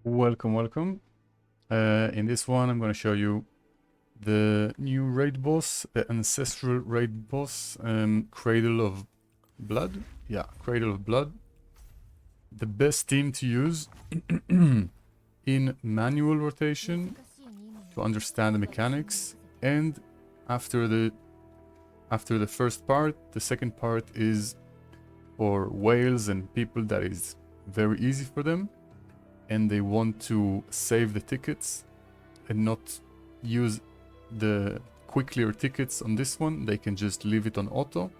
Welcome. In this one, I'm going to show you the new raid boss, the ancestral raid boss, Cradle of Blood. Yeah, Cradle of Blood. The best team to use in manual rotation to understand the mechanics. And after the first part, the second part is for whales and people that is very easy for them, and they want to save the tickets and not use the quick clear tickets on this one. They can just leave it on auto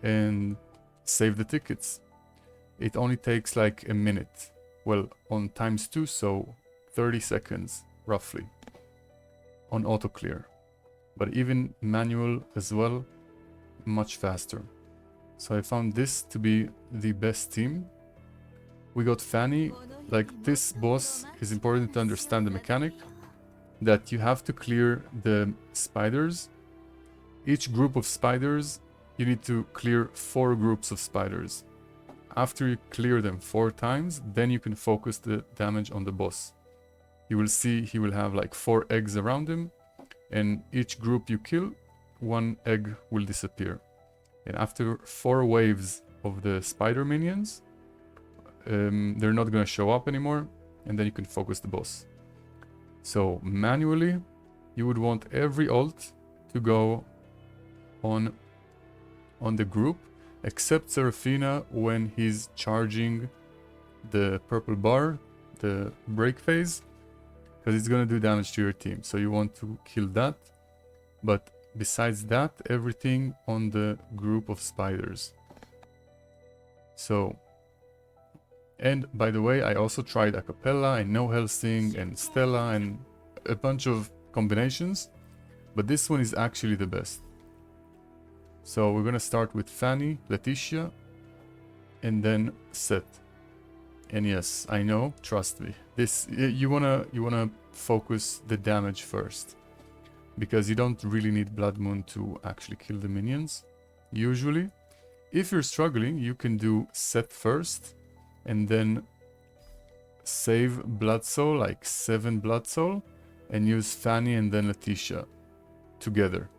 and save the tickets. It only takes like a minute. Well, on ×2, so 30 seconds roughly on auto clear. But even manual as well, much faster. So I found this to be the best team. We got Fanny. Like, this boss is important to understand the mechanic that you have to clear the spiders. Each group of spiders, you need to clear 4 groups of spiders. After you clear them 4 times, then you can focus the damage on the boss. You will see he will have like 4 eggs around him, and each group you kill, 1 egg will disappear. And after 4 waves of the spider minions, they're not going to show up anymore, and then you can focus the boss. So manually, you would want every ult to go on the group, except Seraphina when he's charging the purple bar, the break phase, because it's going to do damage to your team. So you want to kill that. But besides that, everything on the group of spiders. So, and by the way, I also tried Acapella and No Helsing and Stella and a bunch of combinations, but this one is actually the best. So we're gonna start with Fanny, Letitia, and then Seth. And yes, I know, trust me. This you wanna focus the damage first, because you don't really need Blood Moon to actually kill the minions. Usually, if you're struggling, you can do Seth first, and then save Blood Soul, like 7 Blood Soul, and use Fanny and then Letitia together.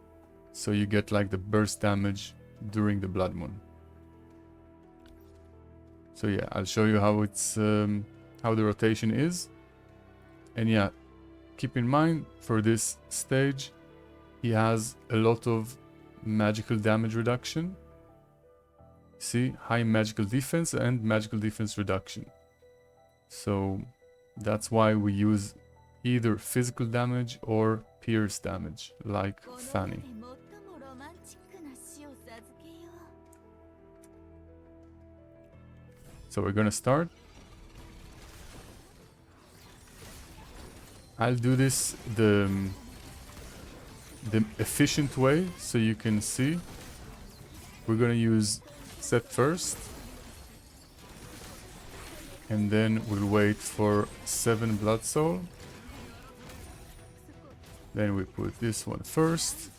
So you get like the burst damage during the Blood Moon. So yeah, I'll show you how it's how the rotation is. And yeah, keep in mind for this stage, he has a lot of magical damage reduction. See, high magical defense and magical defense reduction. So that's why we use either physical damage or pierce damage, like Fanny. So we're gonna start. I'll do this the efficient way so you can see. We're gonna use Set first, and then we'll wait for 7 Blood Soul. Then we put this one first,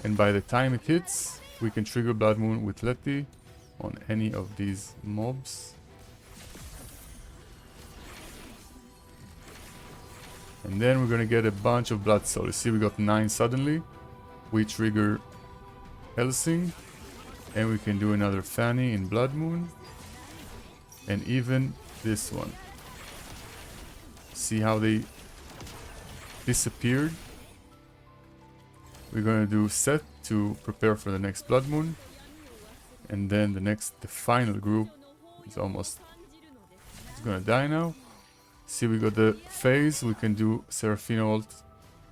and by the time it hits, we can trigger Blood Moon with Letty on any of these mobs. And then we're gonna get a bunch of Blood Soul. You see, we got 9 suddenly. We trigger Helsing, and we can do another Fanny in Blood Moon, and even this one. See how they disappeared? We're gonna do Set to prepare for the next Blood Moon, and then the final group is almost, it's gonna die now. See, we got the phase, we can do Seraphina ult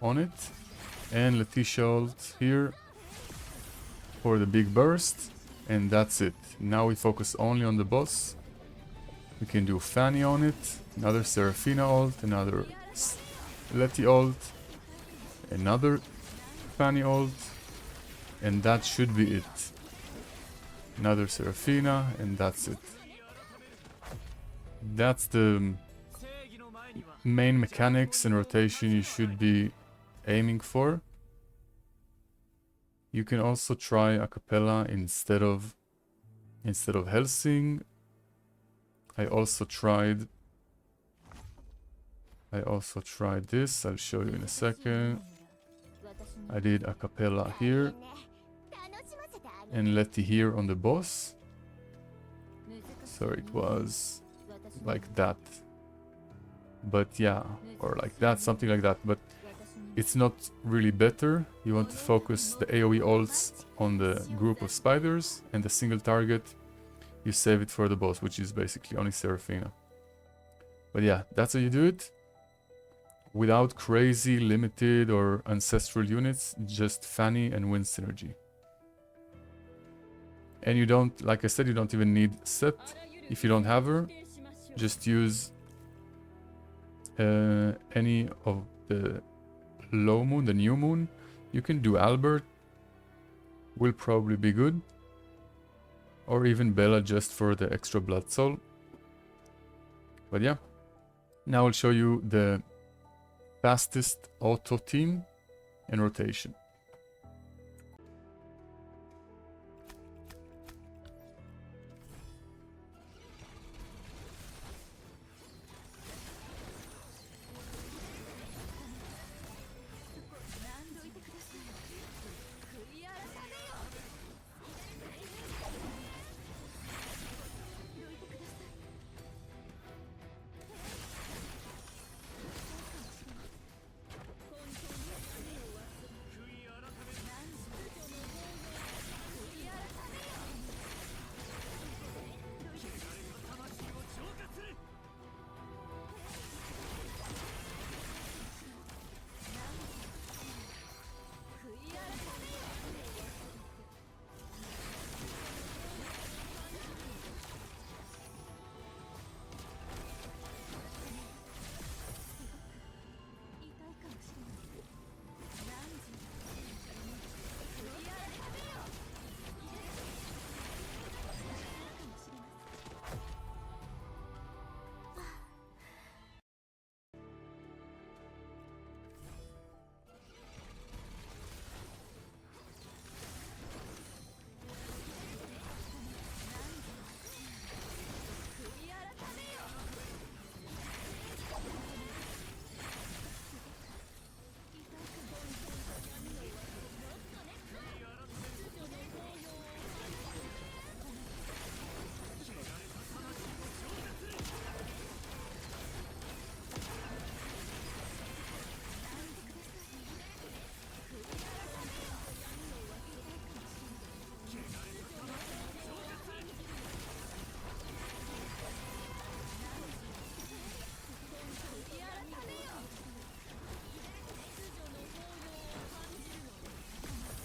on it, and Letitia ult here for the big burst, and that's it. Now we focus only on the boss. We can do Fanny on it, another Seraphina ult, another Letty ult, another Fanny ult, and that should be it. Another Seraphina, and that's it. That's the main mechanics and rotation you should be aiming for. You can also try Acapella instead of Helsing. I also tried I also tried this. I'll show you in a second. I did a cappella here and Letty here on the boss. So it was like that. But yeah, or like that, something like that. But it's not really better. You want to focus the AoE ults on the group of spiders, and the single target, you save it for the boss, which is basically only Seraphina. But yeah, that's how you do it. Without crazy, limited, or ancestral units, just Fanny and win synergy. And you don't, like I said, you don't even need Set. If you don't have her, just use any of the low moon, the new moon. You can do Albert, will probably be good. Or even Bella just for the extra blood soul. But yeah, now I'll show you the fastest auto team and rotation.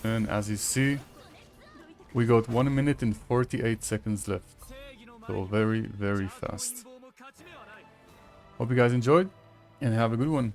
And as you see, we got 1 minute and 48 seconds left. So very, very fast. Hope you guys enjoyed and have a good one.